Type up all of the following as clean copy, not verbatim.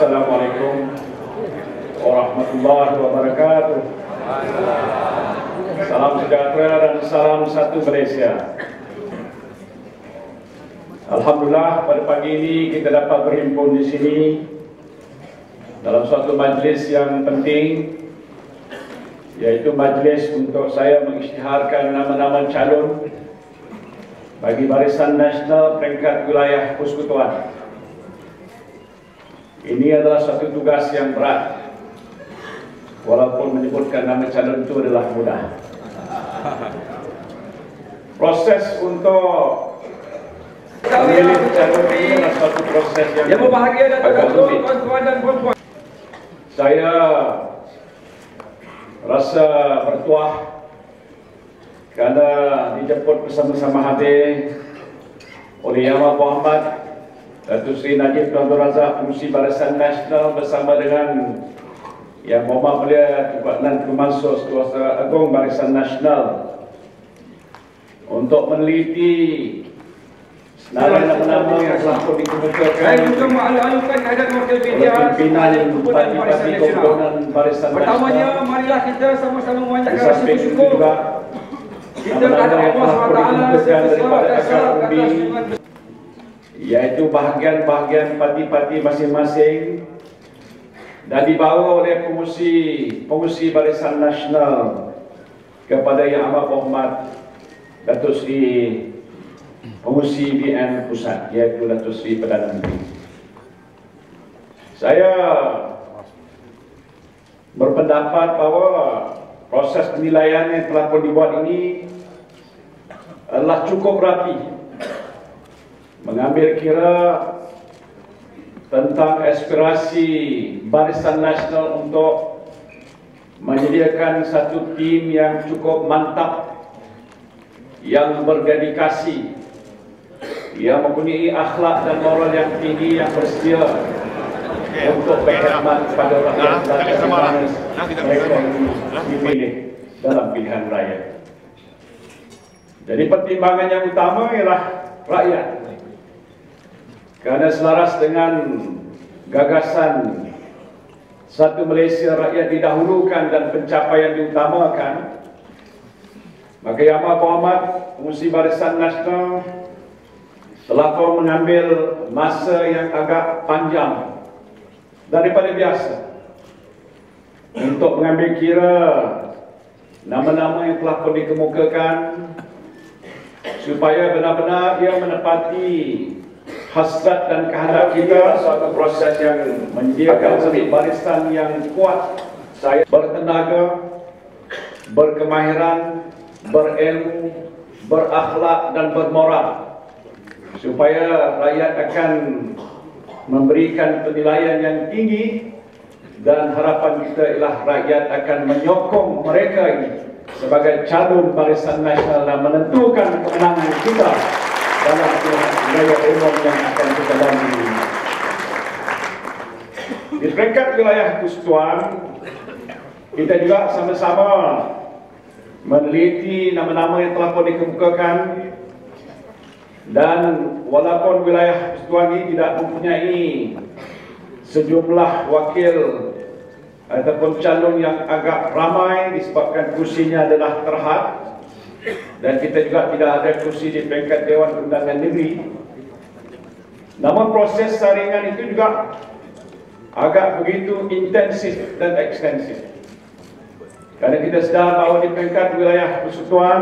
Assalamualaikum warahmatullahi wabarakatuh. Salam sejahtera dan salam satu Malaysia. Alhamdulillah, pada pagi ini kita dapat berhimpun di sini dalam suatu majlis yang penting, yaitu majlis untuk saya mengisytiharkan nama-nama calon bagi Barisan Nasional peringkat wilayah Persekutuan. Ini adalah satu tugas yang berat, walaupun menyebutkan nama calon itu adalah mudah. Proses untuk memilih calon ini adalah satu proses yang agak rumit. Saya rasa bertuah kerana dijemput bersama-sama hadir oleh Yang Amat Berhormat Datuk Seri Najib Tun Abdul Razak, Pengerusi Barisan Nasional, bersama dengan Yang Berhormat Mulia Tuan Mansur Ketua Agung Barisan Nasional, untuk meneliti senarai nama-nama yang telah pun dikemukakan oleh pimpinan parti-parti komponen Barisan Nasional. Pertamanya, marilah kita sama-sama memanjatkan rasa bersyukur. Kita kepada Allah SWT daripada akar umbi, iaitu bahagian-bahagian parti-parti masing-masing, dan dibawa oleh pengerusi Barisan Nasional kepada Yang Amat Berhormat Datuk Seri Pengerusi BN Pusat, iaitu Datuk Seri Perdana Menteri. Saya berpendapat bahawa proses penilaian yang telah pun dibuat ini adalah cukup rapi, mengambil kira tentang aspirasi Barisan Nasional untuk menyediakan satu tim yang cukup mantap, yang berdedikasi, yang mempunyai akhlak dan moral yang tinggi, yang bersedia untuk berkhidmat kepada rakyat dan mereka dipilih dalam pilihan raya. Jadi pertimbangan yang utama ialah rakyat, kerana selaras dengan gagasan satu Malaysia rakyat didahulukan dan pencapaian diutamakan, maka Yang Amat Berhormat Pengerusi Barisan Nasional telah pun mengambil masa yang agak panjang daripada biasa untuk mengambil kira nama-nama yang telah pun dikemukakan, supaya benar-benar ia menepati hasrat dan kehendak kita, suatu proses yang menyediakan satu barisan yang kuat, saya bertenaga, berkemahiran, berilmu, berakhlak dan bermoral, supaya rakyat akan memberikan penilaian yang tinggi, dan harapan kita ialah rakyat akan menyokong mereka ini sebagai calon Barisan Nasional dan menentukan kemenangan kita dalam pilihan raya umum yang akan kita lalui. Di peringkat wilayah Persekutuan, kita juga sama-sama meneliti nama-nama yang telah pun dikemukakan, dan walaupun wilayah Persekutuan ini tidak mempunyai sejumlah wakil ataupun calon yang agak ramai disebabkan kursinya adalah terhad, dan kita juga tidak ada kursi di peringkat Dewan Undangan Negeri, namun proses saringan itu juga agak begitu intensif dan ekstensif, kerana kita sedar bahawa di peringkat wilayah Persekutuan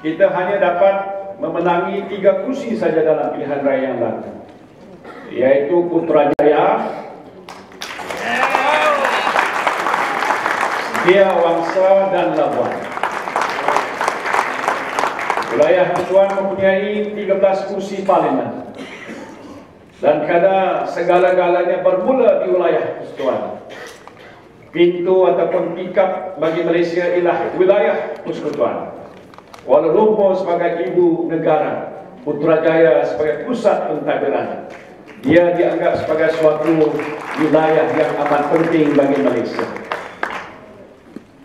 kita hanya dapat memenangi 3 kursi saja dalam pilihan raya yang lalu, yaitu Putrajaya, Setia Wangsa dan Labuan. Wilayah Persekutuan mempunyai 13 kursi parlimen, dan kerana segala-galanya bermula di wilayah Persekutuan, pintu ataupun pikap bagi Malaysia ialah wilayah Persekutuan. Kuala Lumpur sebagai ibu negara, Putrajaya sebagai pusat pentadbiran, dia dianggap sebagai suatu wilayah yang amat penting bagi Malaysia.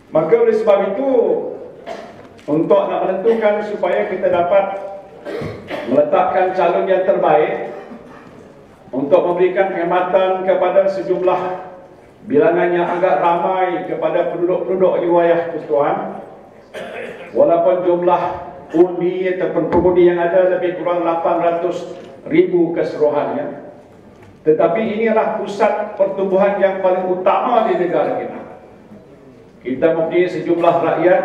Maka oleh sebab itu, untuk nak menentukan supaya kita dapat meletakkan calon yang terbaik untuk memberikan khidmatan kepada sejumlah bilangan yang agak ramai kepada penduduk-penduduk di wilayah Persekutuan. Walaupun jumlah undi ataupun pengundi yang ada lebih kurang 800,000 keseluruhannya, tetapi inilah pusat pertumbuhan yang paling utama di negara kita. Kita mempunyai sejumlah rakyat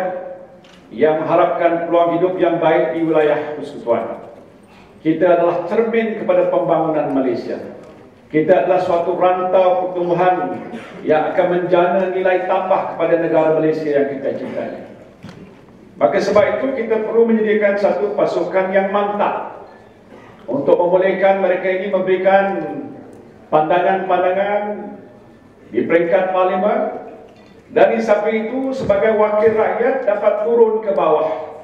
yang mengharapkan peluang hidup yang baik di wilayah Persekutuan. Kita adalah cermin kepada pembangunan Malaysia. Kita adalah suatu rantau pertumbuhan yang akan menjana nilai tambah kepada negara Malaysia yang kita cintai. Maka sebab itu kita perlu menyediakan satu pasukan yang mantap untuk membolehkan mereka ini memberikan pandangan-pandangan di peringkat parlimen, dan di samping itu sebagai wakil rakyat dapat turun ke bawah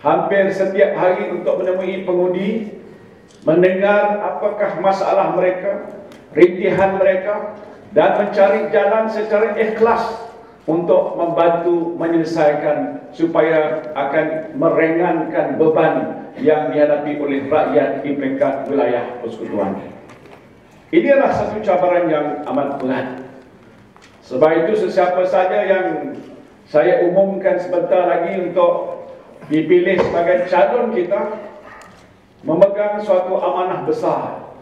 hampir setiap hari untuk menemui pengundi, mendengar apakah masalah mereka, rintihan mereka, dan mencari jalan secara ikhlas untuk membantu menyelesaikan supaya akan meringankan beban yang dihadapi oleh rakyat di peringkat wilayah Persekutuan. Ini adalah satu cabaran yang amat berat. Sebab itu sesiapa saja yang saya umumkan sebentar lagi untuk dipilih sebagai calon kita, memegang suatu amanah besar,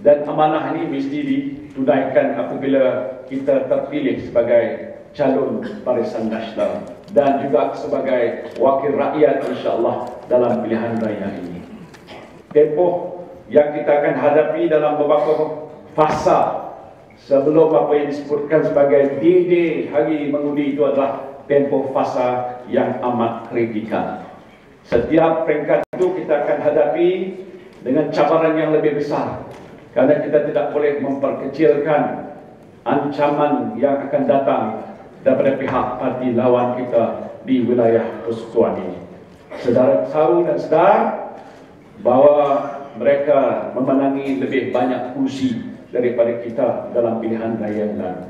dan amanah ini mesti ditunaikan apabila kita terpilih sebagai calon Barisan Nasional dan juga sebagai wakil rakyat insya-Allah dalam pilihan raya ini. Tempoh yang kita akan hadapi dalam beberapa fasa sebelum apa yang disebutkan sebagai D-Day hari mengundi itu adalah tempoh fasa yang amat kritikal. Setiap peringkat itu kita akan hadapi dengan cabaran yang lebih besar, karena kita tidak boleh memperkecilkan ancaman yang akan datang daripada pihak parti lawan kita di wilayah Persekutuan ini. Saudara tahu dan sedar bahawa mereka memenangi lebih banyak kursi daripada kita dalam pilihan raya yang lalu.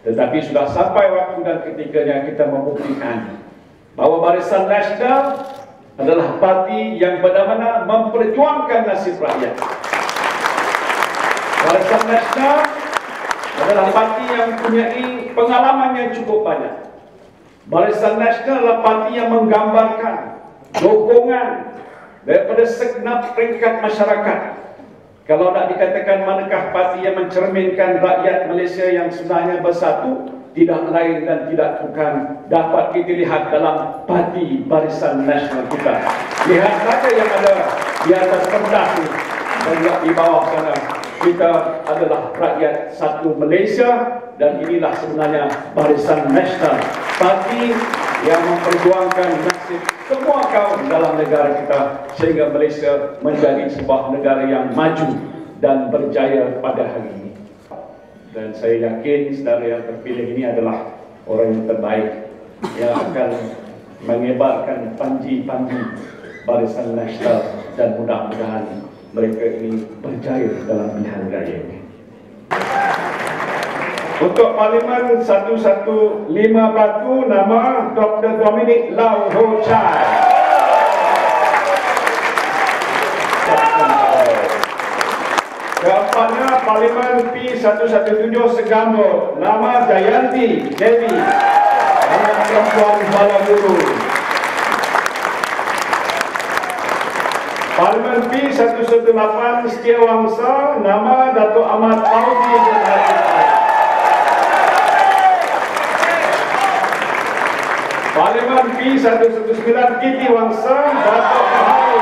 Tetapi sudah sampai waktu dan ketikanya kita membuktikan bahawa Barisan Nasional adalah parti yang benar-benar memperjuangkan nasib rakyat. Barisan Nasional adalah parti yang mempunyai pengalaman yang cukup banyak. Barisan Nasional adalah parti yang menggambarkan dukungan daripada segenap peringkat masyarakat. Kalau nak dikatakan manakah parti yang mencerminkan rakyat Malaysia yang sebenarnya bersatu, tidak lain dan tidak bukan dapat kita lihat dalam parti Barisan Nasional kita. Lihat saja yang ada di atas pentas ini dan juga di bawah sana. Kita adalah rakyat satu Malaysia, dan inilah sebenarnya Barisan Nasional, parti yang memperjuangkan nasib semua kaum dalam negara kita sehingga Malaysia menjadi sebuah negara yang maju dan berjaya pada hari ini. Dan saya yakin saudara yang terpilih ini adalah orang yang terbaik yang akan mengebarkan panji-panji Barisan Nasional, dan mudah-mudahan mereka ini berjaya dalam pilihan raya ini. Untuk Parlimen 115 Batu, nama Dr. Dominic Lau Ho Chai. Keempatnya Parlimen P117 Segambut, nama Jayanti Devi, anak perempuan Balaguru. Parlimen P118 Setiawangsa, nama Datuk Ahmad Fauzi bin Hadi. Parlimen P119 Kiti Wangsa, Datuk Mahal